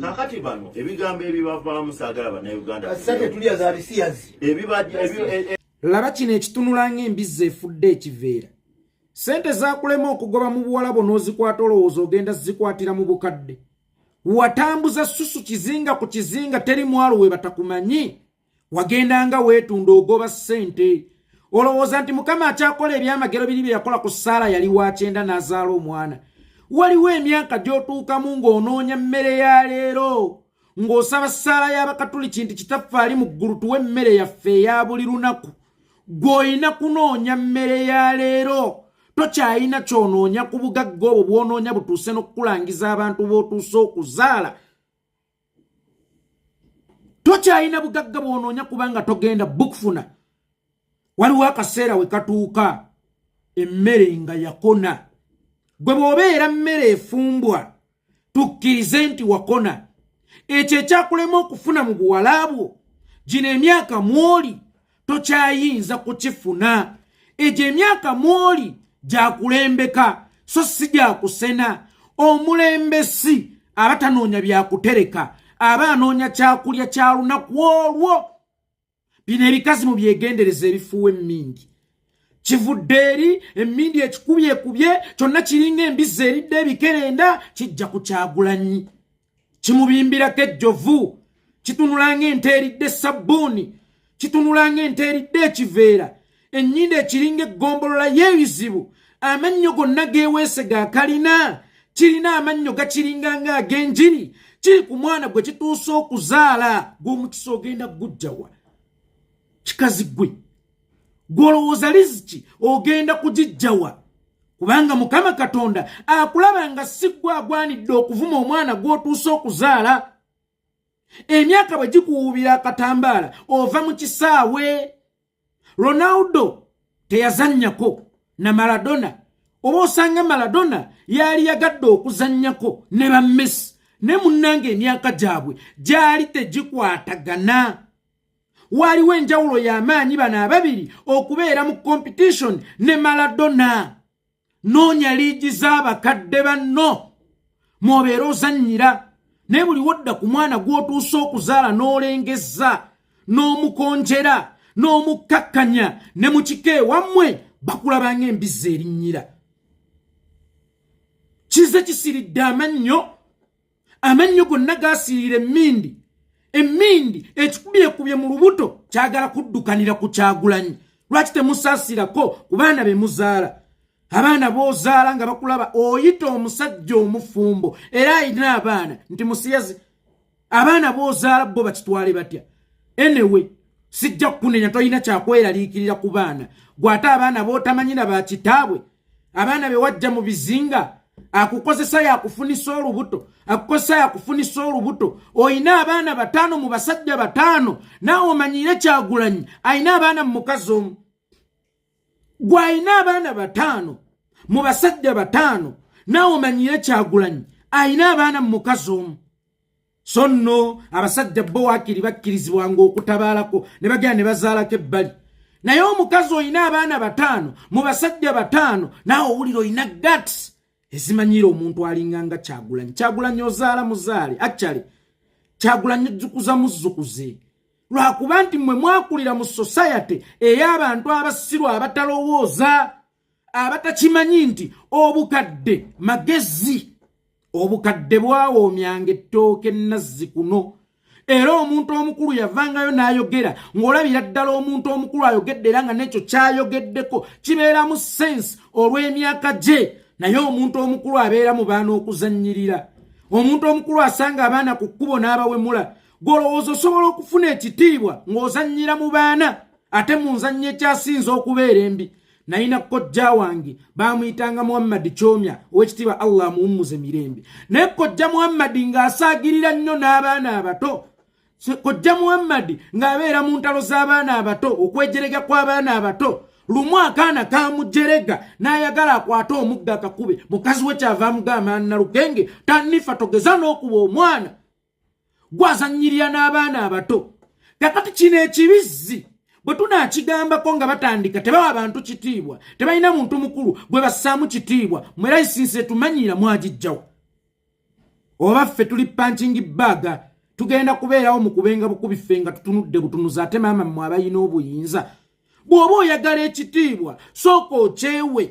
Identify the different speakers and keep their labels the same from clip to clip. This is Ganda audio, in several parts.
Speaker 1: kakati bano ebigambo ebibavaamu saagala bannayuganda
Speaker 2: asate tulya za bisiyazi
Speaker 3: laba kino ekitunula ng'embizzi efudde ekiveera. Sente zaakulema okugoba mu buwalabo n'ozikwata olowooza ogenda zikwatira mu bukadde. Watambuza susu kizinga ku kizinga teri mwalo we batakumanyi. Wagendanga weetunda ogoba ssente. Olowooza nti Mukama akyakola ebyamagero biri bye yakola ku Saala yali wa 9 n'azaala omwana. Waliwo emyaka gy'otuukamu ng'onoonya mmere ya leero. Ng'osaba Saala y'Abakatuliki nti kitaffe ali mu ggulu tuwe emmere yaffe eya buli lunaku. Gw'olina kunoonya mmere ya leero. Tokyalina kyonoonya ku bugagga obwo bw'onoonya butuuse n'okukulangiza abantu b'otuuse okuzaala. Tokyalina bugagga bw'onoonya kubanga togenda bukufuna. Waliwo akaseera we katuuka emmere nga yakona. Gwe bw'obeera mmere efumbwa tukkirize nti wakona. Ekyo ekyakulema okufuna mu buwalaabwo gino emyaka mw'oli tokyayinza kukifuna. Egyo emyaka mw'oli gyakulembeka so si gyakusena. Omulembesi aba tanoonya byakutereka, aba anoonya kyakulya kya lunaku olwo. Bino ebikazi mu byegendereza ebifuuwa emmindi. Kivudde eri emmindi ekikubyekubye kyonna kiringa embizzi eridde ebikerenda kijja ku Kyagulanyi. Kimubimbirako ejjovu, kitunula ng'ente eridde sabbuuni, kitunula ng'ente eridde ekiveera, ennyindo ekiringa eggombolola y'ebizibu. Amannyo gonna geeweese gaakalina, kirina amannyo gakiringa ng'ag'enjiri, kiri ku mwana gwe kituuse okuzaala gw'omukisa ogenda gujjawa. Kikazi gwe gw'olowooza riziki ogenda kugijjawa, kubanga Mukama Katonda akulaba nga si gwe agwanidde okuvuma omwana gw'otuuse okuzaala. Emyaka bwe gikuwuubira akatambaala ova mu kisaawe. Ronaldo teyazannyako na Maradona. Oba osanga Maradona yali yagadde okuzannyako ne ba Messi ne munnange emyaka gyabwe gyali tegikwatagana. Waliwo enjawulo y'amaanyi bano ababiri okubeera mu competition ne Maradona. Noonya liigi z'abakadde banno mw'obeera ozannyira. Ne buli wodda ku mwana gw'otuuse okuzaala n'olengezza, n'omukonjera, n'omukkakkanya, ne mu kika ewammwe bakulaba ng'embizzi erinnyira. Kize kisiridde amannyo gonna gaasiirira emmindi. Emmindi ekikubyekubye mu lubuto kyagala kuddukanira ku Kyagulanyi. Lwaki temusaasirako ku baana be muzaala? Abaana b'ozaala nga bakulaba oyita omusajja omufumbo era alina abaana nti musiyazi. Abaana b'ozaala bo bakitwale batya? Anyway, sijja kukunenya toyina kyakweraliikirira ku baana. Gwate abaana b'otamanyira ba kitaabwe, abaana be wajja mu bizinga, akukozesa yakufunisa olubuto, akukozesa yakufunisa olubuto. Oyina abaana 5 mu basajja 5, naawe omanyire Kyagulanyi ayina abaana mu mukazi omu. Gwayina abaana 5 mu basajja 5, naawe omanyire Kyagulanyi ayina abaana mu mukazi omu. So nno abasajja bo wakiri bakkirizibwanga okutabaalako ne bagenda ne bazaalako ebbali. Naye omukazi oyina abaana 5 mu basajja 5, naawe owulira oyina guts ezimanyira omuntu alinganga Kyagulanyi. Kyagulanyi ozaala muzaale, actually Kyagulanyi ojjukuza muzzukuze. Lwakuba nti mmwe mwakulira mu society ey'abantu abasiru abatalowooza, abatakimanyi nti obukadde magezi. Obukadde bwawoomyanga ettooke ennazzi kuno. Era omuntu omukulu yavangayo n'ayogera ng'olabira ddala omuntu omukulu ayogedde era nga n'ekyo ky'ayogeddeko kibeeramu sense olw'emyaka gye. Naye omuntu omukulu abeera mu baana okuzannyirira. Omuntu omukulu asanga abaana ku kkubo n'abawemula. Gw'olowooza osobola okufuna ekitiibwa ng'ozannyira mu baana, ate mu nzannyo ekyasinza okubeera embi. Nayina kojja wange baamuyitanga Muhammad Kyomya, ow'ekitiibwa Allah amuwummuze mirembe. Naye kojja Muhammad ng'asaagirira nnyo n'abaana abato. Kojja Muhammad ng'abeera mu ntalo z'abaana abato, okwejerega kw'abaana abato. Lumu akaana kamujerega n'ayagala akwate omugga akakube. Mukazi we kyava amugamba Nalukenge tannifa togeza n'okuba omwana. Gwazannyirira n'abaana abato. Kakati kino ekibizzi bwe tunaakigambako nga batandika tebawa abantu kitiibwa, tebalina muntu mukulu gwe bassaamu kitiibwa, mwera isinse tumanyira mwagijjawa. oba ffe tuli punching bag tugenda kubeerawo mu kubenga bukubifenga tutunudde butunuza ate maama mmwe abayina obuyinza bw'oba oyagala ekitiibwa sooka okyewe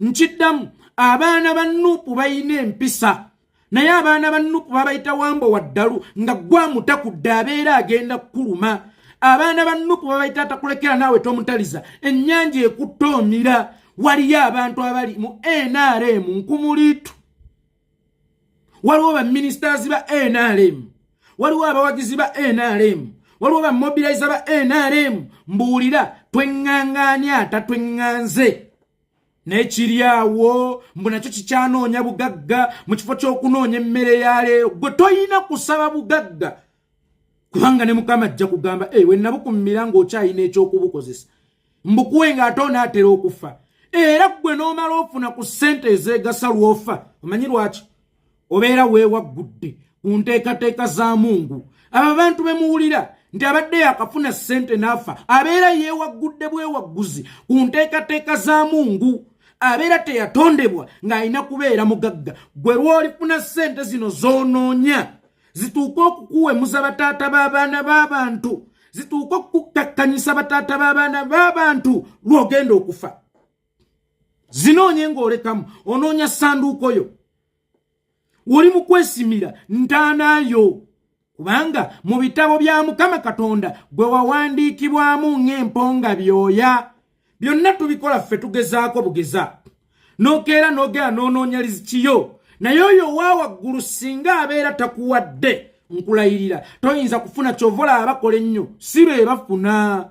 Speaker 3: nkiddamu abaana ba Nuupu bayina empisa naye abaana ba Nuupu babayita Wambo Waddalu nga gwamutakudde abeera agenda kukuluma abaana ba Nuupu babayita atakulekera naawe tomutaliza ennyanja ekuttoomira waliyo abantu abali mu NRM nkumuliitu waliwo ba ministers ba NRM waliwo abawagizi ba NRM waliwo ba mobilizer ba NRM mbuulira twenganganya atatwenganze nekiryawo mbu nakyo kikyanoonya bugagga mu kifo ky'okunoonya emmere ya leero gwe toyina kusaba bugagga kubanga ne Mukama ajja kugamba we nabukummira ng'okyayina ekyokubukozesa mbukuwe ng'ate onaatera okufa era gwe n'omala ofuna ku ssente ezeegasa lw'ofa omanyi lwaki obeera weewaggudde ku nteekateeka za Mungu abo bantu bemuwulira nti abadde yakafuna ssente n'afa abeera yeewaggudde bwewagguzi ku nteekateeka za Mungu abeera teyatondebwa ng'alina kubeera mugagga gwe lw'olifuna ssente zino zoonoonya zituuka okukuwemuza bataata b'abaana b'abantu zituuka okukakkanyisa bataata b'abaana b'abantu lw'ogenda okufa zinoonye ng'olekamu onoonya ssanduuko yo oli mu kwesimira ntaanayo kubanga mu bitabo bya Mukama Katonda gwe wawandiikibwamu ng'emponga byoya byonna tubikola ffe tugezaako bugeza n'okeera n'ogera n'onoonya lizikiyo naye oyo waawaggulu singa abeera takuwadde nkulayirira toyinza kufuna kyovola abakola ennyo si be bafuna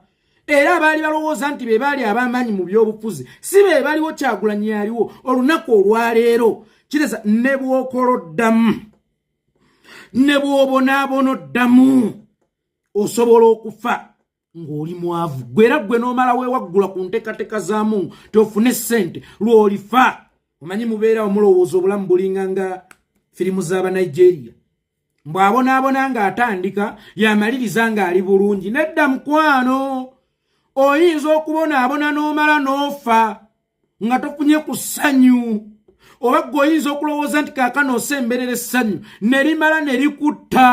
Speaker 3: era abaali balowooza nti be baali ab'amaanyi mu by'obufuzi si be baliwo Kyagulanyi aliwo olunaku olwaleero kireza ne bw'okola oddamu ne bw'obonaabona oddamu osobola okufa ng'oli mwavu gwera gwe n'omala weewaggula ku nteekateeka za Mungu tofune ssente lw'olifa omanyi mubeerawo mulowooza obulamu bulinga nga firimu z'Abanigeria mbw'abonaabona ng'atandika yamaliriza ng'ali bulungi nedda mukwano oyinza okubonaabona n'omala n'ofa nga tofunye ku ssanyu oba gwe oyinza okulowooza nti kaakano osemberera essanyu ne limala ne likutta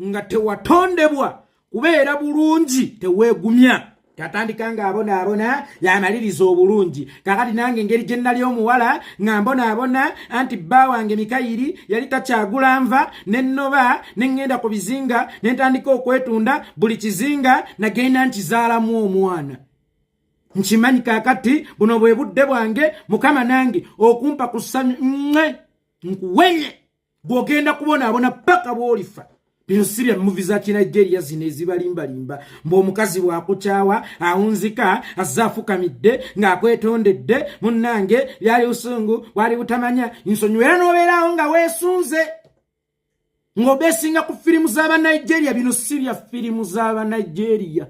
Speaker 3: nga tewatondebwa kubeera bulungi teweegumya tatandika ng'abonaabona yamaliriza obulungi kaakati nange engeri gye nnali omuwala nga mbonaabona anti bba wange Mikayiri yali takyagula nva ne nnoba ne ŋŋenda ku bizinga ne ntandika okwetunda buli kizinga nagenda nkizaalamu omwana nkimanyi kaakati buno bwe budde bwange Mukama nange okumpa ku ssanyu nkuwenye bw'ogenda kubonaabona paka bw'olifa bino si bya muvi za Kinigeria zino ezibalimbalimba mb'omukazi bw'akukyawa awunzika azze afukamidde ng'akwetondedde munnange byali busungu wali butamanya nsonyiwa era n'obeerawo nga weesunze ng'obeesinga ku firimu z'Abanigeria bino si bya firimu z'Abanigeria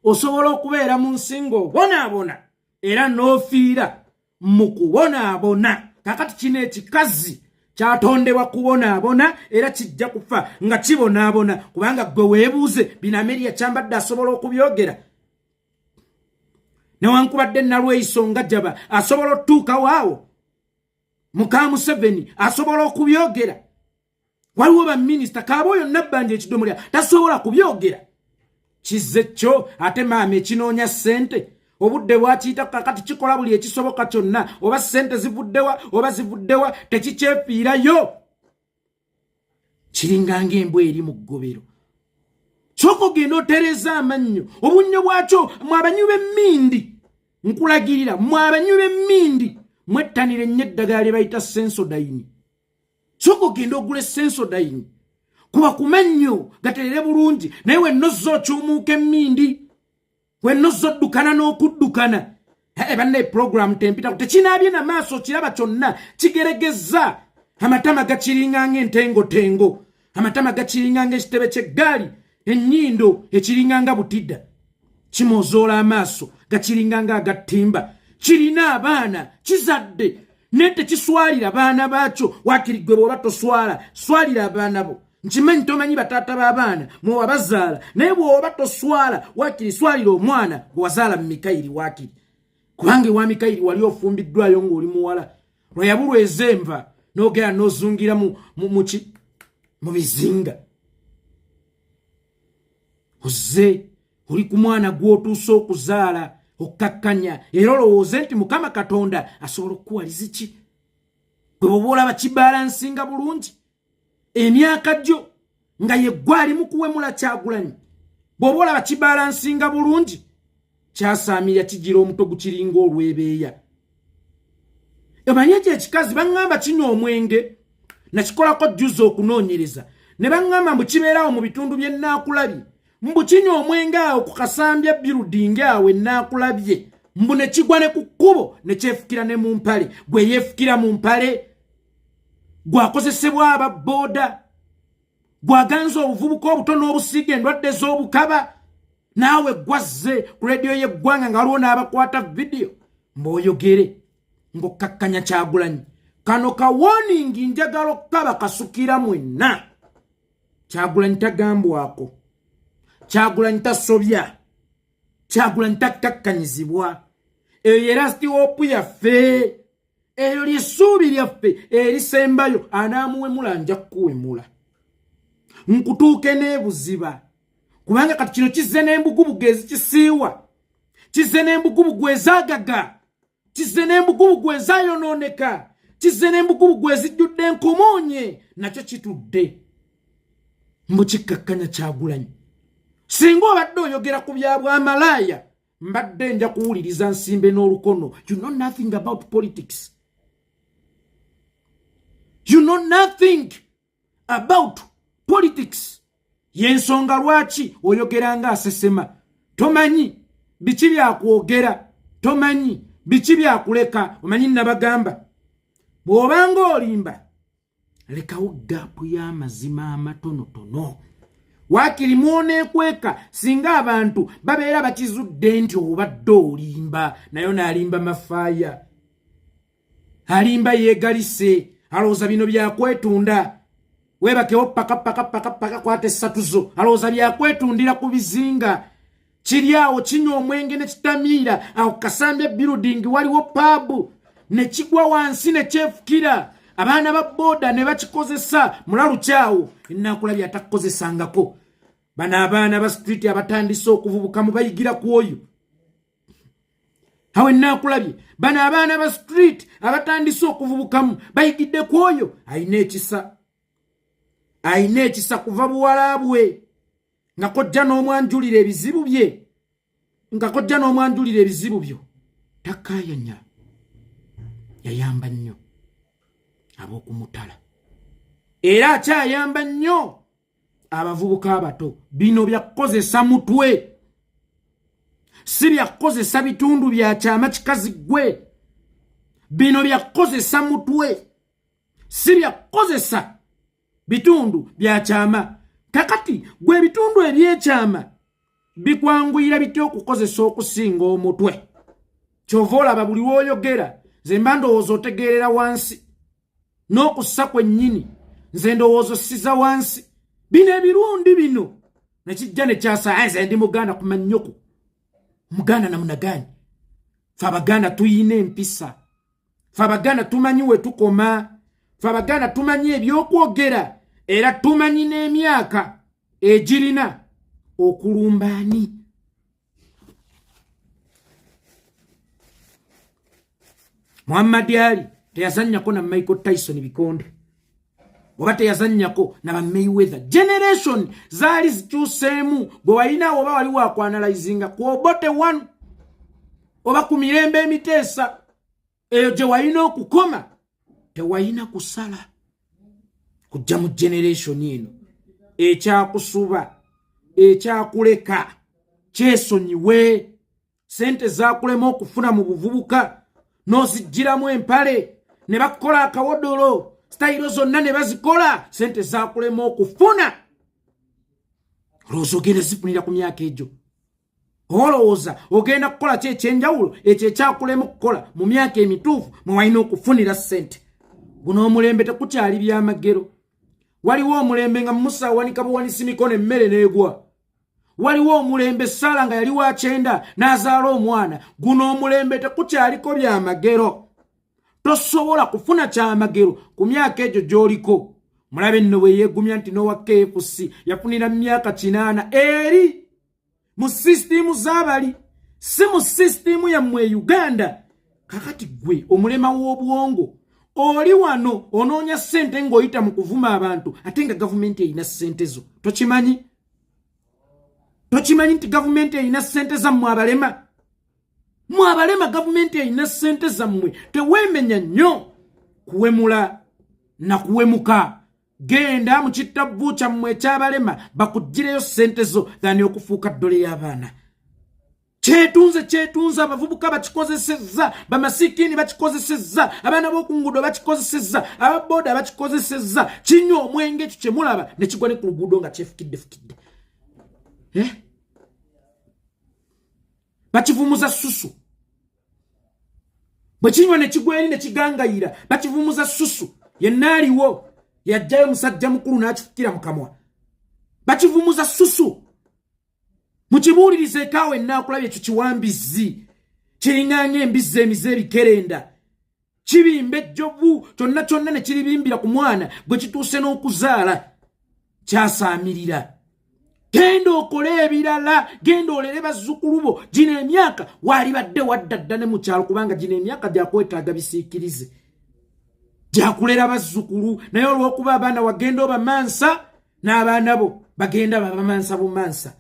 Speaker 3: osobola okubeera mu nsi ng'obonaabona era n'ofiira mu kubonaabona kakati kino ekikazi kyatondebwa kubonaabona era kijja kufa nga kibonaabona kubanga gwe weebuuze bino Ameria kyambadde asobola okubyogera newankubadde Nalweyiso nga Jaba asobola otuukawo awo muka Museveni asobola okubyogera waliwo baminisita Kaabooyo Nabbanja ekidomolya tasobola kubyogera kizze kyo ate maama ekinoonya ssente obudde bwakiyita kakati kikola buli ekisoboka kyonna oba ssente zivuddewa oba zivuddewa tekikyefiirayo kiringanga embwa eri mu ggobero sooka ogenda otereeza amannyo obunnyo bwakyo mwabanyi b'emmindi nkulagirira mwabanyi b'emmindi mwettanire ennyo eddagala lye bayita Sensodyne sooka ogenda ogula Sensodyne kuba ku mannyo gaterere bulungi naye wennozza okyumuuka emmindi wennozza oddukana n'okuddukana banna eprogramu tempitaku tekinaabye na maaso kiraba kyonna kigeregezza amatama gakiringa ng'entengotengo amatama gakiringa ng'ekitebe ky'eggaali ennyindo ekiringa nga butidda kimozoola amaaso gakiringa nga agattimba kirina abaana kizadde naye tekiswalira baana baakyo waakiri gwe bw'oba toswala swalira abaana bo nkimanyi tomanyi bataata b'abaana mwe wabazaala naye bw'oba toswala waakiri swalira omwana gwe wazaala mu Mikayiri waakiri kubanga ewa Mikayiri wali ofumbiddwayo ng'oli muwala lwe yabulwa ez'enva n'ogera n'ozungira mu mu bizinga ozze oli ku mwana gw'otuuse okuzaala okkakkanya era olowooze nti Mukama Katonda asobola okukuwaliza ki gwe bw'oba olaba kibalansinga bulungi emyaka gyo nga ye ggwe ali mu kuwemula Kyagulanyi bw'oba olaba kibalansinga bulungi kyasaamirya kigira omuto gukiringa olwebeeya emanyi ekyo ekikazi baŋŋamba kinywa omwenge nakikolako jjuza okunoonyereza ne baŋŋamba mbu kibeerawo mu bitundu bye Naakulabye mbu kinywa omwenge awo ku kasambya birudingi awo Naakulabye mbu ne kigwa ne ku kkubo ne kyefukira ne mu mpale gwe yeefukira mu mpale gwakozesebwa ababooda gwaganza obuvubuka obutono obusiiga endwadde z'obukaba naawe gwazze ku rediyo y'eggwanga nga waliwo n'abakwata vidiyo mb'oyogere ng'okkakkanya Kyagulanyi kano kawoningi njagala okukaba kasukira mwenna Kyagulanyi tagambwako Kyagulanyi tasobya Kyagulanyi takkakkanyizibwa eyo ye lasti wopu yaffe eyo lyessuubi lyaffe erisembayo anaamuwemula nja kuwemula nkutuuke n'ebuziba kubanga kati kino kizze n'embugubugu ezikisiiwa kizze n'embugubugu ezaagaga kizze n'embugubugu ezayonooneka kizze n'embugubugu ezijjudde enkomoonye nakyo kitudde mbu kikkakkanya Kyagulanyi singa obadde oyogera ku bya bwamalaaya mbadde nja kuwuliriza nsimbe n'olukono you know nothing about politics you know nothing about politics yensonga lwaki oyogera nga asesema tomanyi biki byakwogera tomanyi biki byakuleka omanyi nabagamba bw'obanga olimba lekawo gaapu y'amazima amatonotono waakiri mwoneekweka singa abantu babeera bakizudde nti obadde olimba nayo n'alimba mafaaya alimba yeegalise alowooza bino byakwetunda weebakewo paka kwata essatu zo alowooza byakwetundira ku bizinga kiri awo kinywa omwenge ne kitamiira awo kasambya birudingi waliwo paabu ne kigwa wansi ne kyefukira abaana ba booda ne bakikozesa mulalu kyawo Naakulabye atakukozesangako bano abaana ba street abatandise okuvubuka mu bayigira ku oyo awe Naakulabye bano abaana ba street abatandise okuvubukamu bayigidde ku oyo ayina ekisa kuva buwala bwe nga kojja n'omwanjulira ebizibu byo takaayanya yayamba nnyo ab'okumutala era akyayamba nnyo abavubuka abato bino byakukozesa mutwe si byakukozesa bitundu bya kyama kikazi gwe bino byakukozesa mutwe si byakukozesa bitundu bya kyama kakati gwe bitundu ebyekyama bikwanguyira bitya okukozesa okusinga omutwe kyova olaba buli w'oyogera nze mba ndowooza otegeerera wansi n'okussa kwennyini nze ndowooza ossiza wansi bino ebirundi bino nekijja ne kyasa nze ndi muganda kumanyoko muganda namunagani fe abaganda tuyina empisa fe abaganda tumanyi we tukoma fe abaganda tumanyi ebyokwogera era tumanyi n'emyaka egirina okulumbaani Muhammad Ali teyazannyako na Michael Tyson bikonde oba teyazannyako na Mayweather generation zaali zikyuseemu bwe walina oba wali wakwanalyzinga ku Obote 1 oba ku Mirembe Emiteesa eyo gye walina okukoma tewalina kusala kujja mu generation eno ekyakusuba ekyakuleka kyesonyiwe sente zakulema okufuna mu buvubuka n'ozigiramu empale ne bakola akawodolo stayiro zonna ne bazikola sente zakulema okufuna olowooza ogenda zifunira ku myaka egyo olowooza ogenda kukola ki ekyenjawulo ekyo ekyakulema okukola mu myaka emituufu mwe walina okufunira sente guno omulembe tekukyali byamagero waliwo omulembe nga musawanika buwanisi mikono emmere n'egwa waliwo omulembe Saala nga yali wa 9 n'azaala omwana guno omulembe tekukyaliko byamagero tosobola kufuna kyamagero ku myaka egyo gy'oliko mulabe nno bwe yeegumya nti n'owa KFC yafunira myaka 8 eri mu sisitimu z'abali si mu sisitimu yammwe Uganda. Kakati gwe omulema w'obwongo oli wano onoonya ssente ng'oyita mu kuvuma abantu ate nga gavumenti erina ssente zo. Tokimanyi nti gavumenti erina ssente zammwe abalema? Mu abalema gavumenti erina ssente zammwe. Teweemenya nnyo kuwemula na kuwemuka. Genda mu kittabu kyammwe ekyabalema bakuggyireyo ssente zo dhani okufuuka ddole y'abaana. Kyetunze abavubuka bakikozesezza, bamasikini bakikozesezza, abaana b'oku nguudo bakikozesezza, ababooda bakikozesezza. Kinywa omwenge ekyo kye mulaba ne kigwa ne ku luguudo nga kyefukidde. Bakivumuza susu. Bwe kinywa ne kigwa eri ne kigangayira bakivumuza susu. Yenna aliwo yajjayo musajja mukulu n'akifukira mu kamwa. Bakivumuza susu. Mukibuulirize kaawe naakulabye ekyo kiwambizi. Kiringanga embizzi emize ebikerenda. Kibimba ejjovu kyonna ne kiribimbira ku mwana bwe kituuse n'okuzaala. Kyasaamirira. Genda okole ebirala, genda olere bazzukulu bo. Gino emyaka waali badde waddadda ne mu kyalo kubanga gino emyaka gyakwetaaga bisiikirize. Gyakulera bazzukulu naye olw'okuba abaana wagenda obamansa n'abaana bo bagenda babamansa bumansa.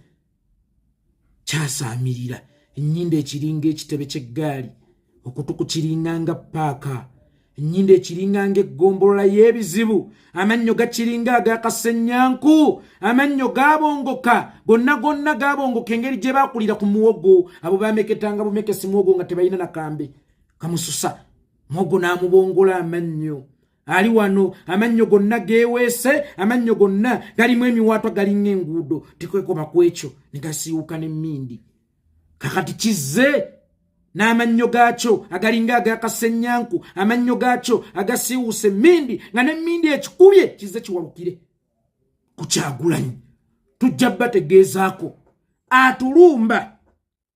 Speaker 3: Kyasaamirira. Ennyindo ekiringa ekitebe ky'eggaali, okutuku kiringanga paaka, ennyindo ekiringanga eggombolola y'ebizibu, amannyo gakiringa agakasenyanku, amannyo gaabongoka, gonna gaabongoka engeri gye baakulira ku muwogo. Abo baameketanga bumekesi muwogo nga tebalina nakambe kamususa. Muwogo n'amubongola amannyo. Ali wano amannyo gonna geeweese, amannyo gonna galimu emiwaatwa galinga enguudo. Tekwekoma ku ekyo ne gasiiwuka n'emmindi. Kakati kizze n'amannyo gaakyo agalinga agakasenyanku, amannyo gaakyo agasiiwuse emmindi nga n'emmindi ekikubye kizze kiwalukire ku Kyagulanyi. Tujja bategeezaako. Atulumba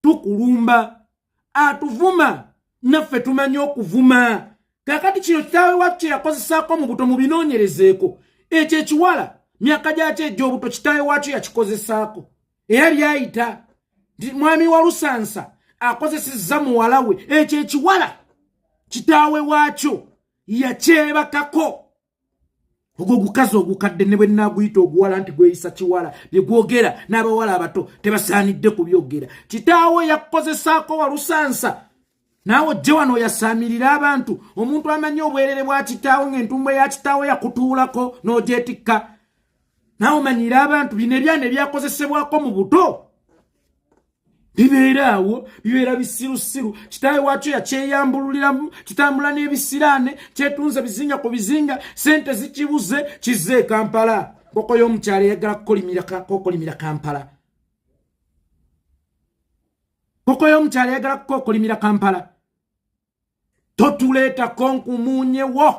Speaker 3: tukulumba, atuvuma naffe tumanyi okuvuma. Kakati kino kitaawe wacce yakozesaako mu buto mu binoonyerezeeko. Ekyo ekiwala myaka gyakyo egy'obuto kitaawe wakyo yakikozesaako. Era byayita mwami wa Lusansa akozesezza muwala we. Ekyo ekiwala kitaawe wakyo yakyebakako. Ogwo gukazi ogukadde ne bwe nnaaguyita oguwala nti gweyisa kiwala bye gwogera n'abawala abato tebasaanidde kubyogera. Kitaawe yakozesaako wa Lusansa. Naawe jje wano yasaamirira abantu. Omuntu amanyi obwerere bwa kitaawe ng'entumbo ya kitaawe yakutuulako n'ogyetikka. Naawe omanyira abantu bino ebyana ebyakozesebwako mu buto bibeera awo, bibeera bisirusiru. Kitaawe wakyo yakyeyambululiramu, kitambula n'ebisiraane, kyetunze bizinga ku bizinga, sente zikibuze, kizze e Kampala. Nkoko y'omukyalo eyagala kukolimira Kampala. Nkoko y'omukyalo eyagala kukolimira Kampala. Totuleetako nkumuunyewo,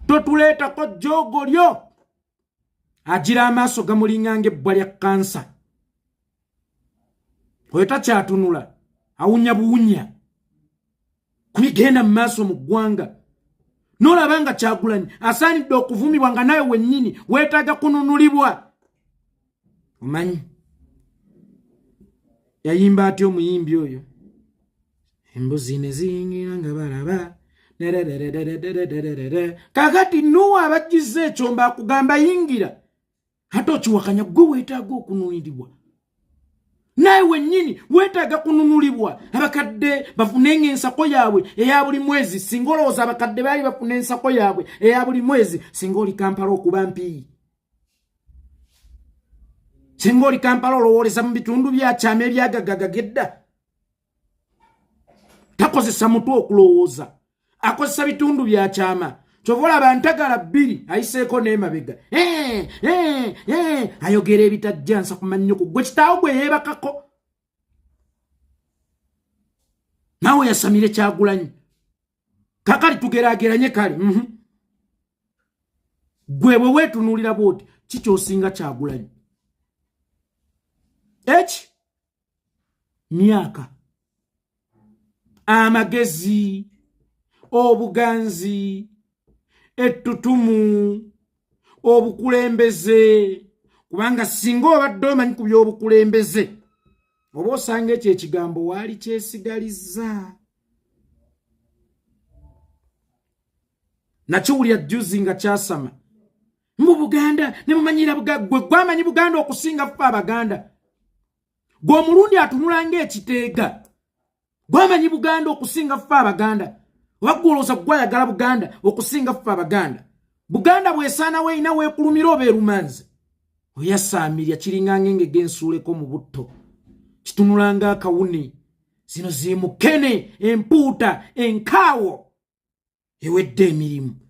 Speaker 3: totuleetako jjoogo lyo. Agira amaaso gamulinganga ebbwa lya kansa. Oyo takyatunula, awunya buwunya. Kubigenda mu maaso mu ggwanga. N'olaba nga Kyagulanyi asaanidde okuvumibwa nga nawe wennyini weetaaga kununulibwa. Omanyi yayimba atya omuyimbi oyo? Embuzi ne ziyingira nga balaba. Kakati Nuwa abajjizza ekyomba akugamba yingira. Ate okiwakanya gwe weetaaga okununulibwa. Naye wennyini weetaaga kununulibwa. Abakadde bafunenga ensako yaabwe eya buli mwezi. Singa olowooza abakadde baali bafuna ensako yaabwe eya buli mwezi singa oli Kampala okuba mpiiyi. Singa oli Kampala olowooleza mu bitundu byakyama ebyagagagagedda. Takozesa mutwe okulowooza, akozesa bitundu byakyama. Kyova olaba Ntagala 2 ayiseeko n'emabega. Ayogera ebitajja nsa kumannyo ku gwe kitaawo gwe yeebakako. Naawe yasamire Kyagulanyi. Kakali tugeraageranye kale. Gwe bwe weetunuulira bw'oti kikyosinga Kyagulanyi. Myaka, amagezi, obuganzi, ettutumu, obukulembeze kubanga singa obadde omanyi ku by'obukulembeze oba osanga ekyo ekigambo waali kyesigalizza nakiwulira jjuzi nga kyasama mu Buganda ne mumanyira gwe gwamanyi Buganda okusinga ffe Abaganda gwe omulundi atunula ng'ekiteega gwamanyi Buganda okusinga ffe Abaganda wagwolooza gwayagala Buganda okusinga ffe Abaganda Buganda bwesaana weeyina weekulumira oba erumanzi oyasaamirya kiringa ng'engege ensuuleko mu butto kitunulanga akawuni zino zimukene empuuta enkaawo ewedde emirimu